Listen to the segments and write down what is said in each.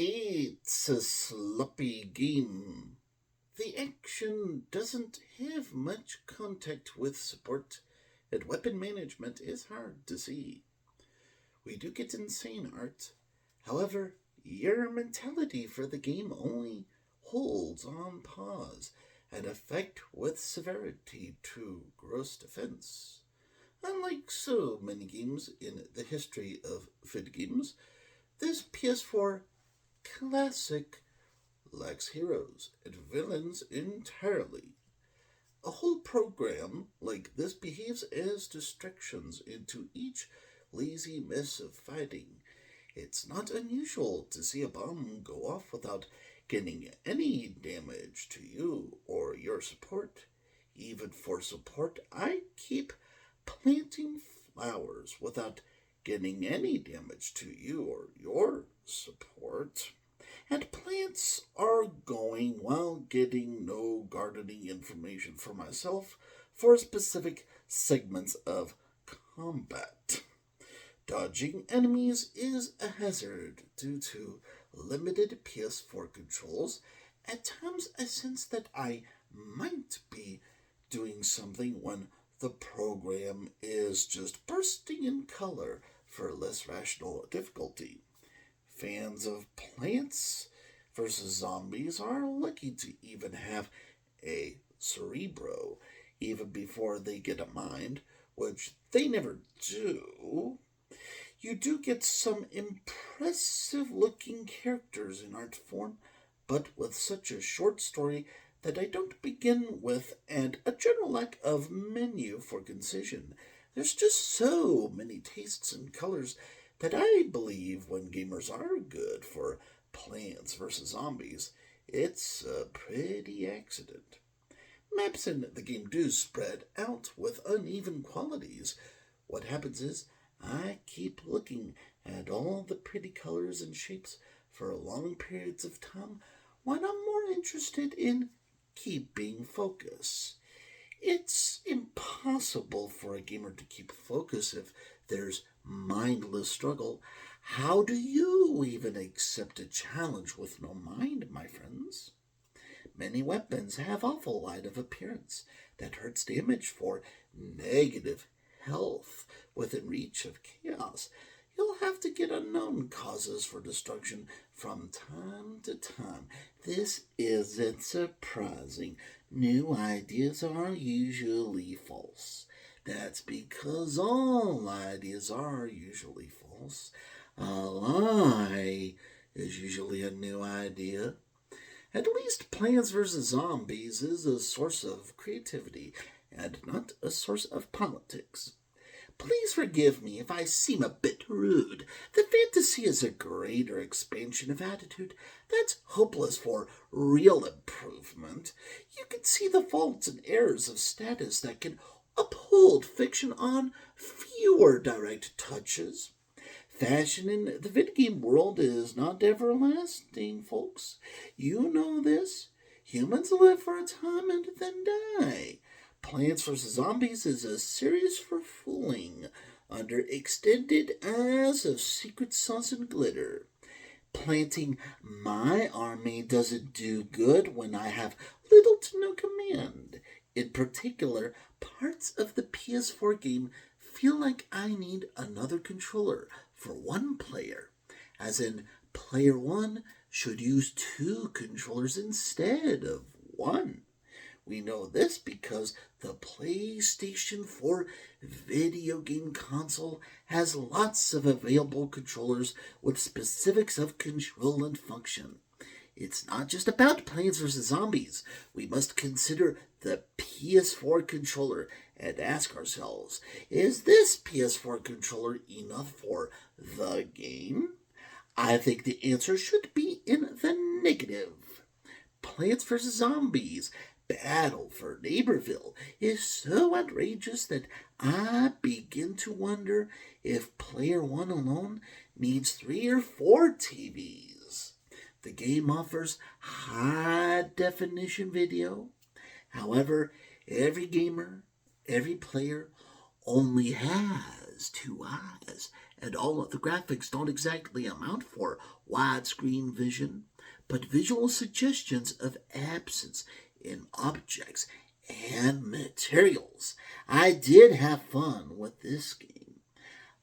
It's a sloppy game. The action doesn't have much contact with support, and weapon management is hard to see. We do get insane art. However, your mentality for the game only holds on pause and effect with severity to gross defense. Unlike so many games in the history of Videogames, this PS4 classic lacks heroes and villains entirely. A whole program like this behaves as distractions into each lazy mess of fighting. It's not unusual to see a bomb go off without getting any damage to you or your support. Even for support, I keep planting flowers without getting any damage to you or your support. And plants are going while getting no gardening information for myself for specific segments of combat. Dodging enemies is a hazard due to limited PS4 controls. At times, I sense that I might be doing something when the program is just bursting in color for less rational difficulty. Fans of Plants vs. Zombies are lucky to even have a cerebro, even before they get a mind, which they never do. You do get some impressive looking characters in art form, but with such a short story that I don't begin with, and a general lack of menu for concision. There's just so many tastes and colors that I believe when gamers are good for Plants vs. Zombies, it's a pretty accident. Maps in the game do spread out with uneven qualities. What happens is, I keep looking at all the pretty colors and shapes for long periods of time when I'm more interested in keeping focus. It's impossible for a gamer to keep focus if there's mindless struggle. How do you even accept a challenge with no mind, my friends? Many weapons have awful light of appearance that hurts damage for negative health within reach of chaos. You'll have to get unknown causes for destruction from time to time. This isn't surprising. New ideas are usually false. That's because all ideas are usually false. A lie is usually a new idea. At least Plants vs. Zombies is a source of creativity and not a source of politics. Please forgive me if I seem a bit rude. The fantasy is a greater expansion of attitude that's hopeless for real improvement. You can see the faults and errors of status that can uphold fiction on fewer direct touches. Fashion in the video game world is not everlasting, folks. You know this. Humans live for a time and then die. Plants vs. Zombies is a series for fooling under extended eyes of secret sauce and glitter. Planting my army doesn't do good when I have little to no command. In particular, parts of the PS4 game feel like I need another controller for one player, as in player one should use two controllers instead of one. We know this because the PlayStation 4 video game console has lots of available controllers with specifics of control and function. It's not just about Plants vs. Zombies. We must consider the PS4 controller and ask ourselves, is this PS4 controller enough for the game? I think the answer should be in the negative. Plants vs. Zombies Battle for Neighborville is so outrageous that I begin to wonder if player one alone needs 3 or 4 TVs. The game offers high definition video. However, every gamer, every player only has has two eyes, and all of the graphics don't exactly amount for widescreen vision, but visual suggestions of absence in objects and materials. I did have fun with this game,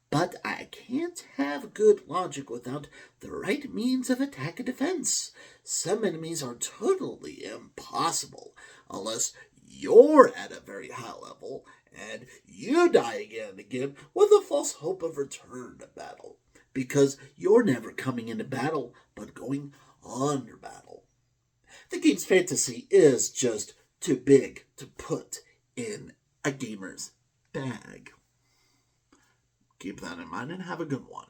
but I can't have good logic without the right means of attack and defense. Some enemies are totally impossible unless you're at a very high level and you die again and again with a false hope of return to battle, because you're never coming into battle but going under battle. The game's fantasy is just too big to put in a gamer's bag. Keep that in mind and have a good one.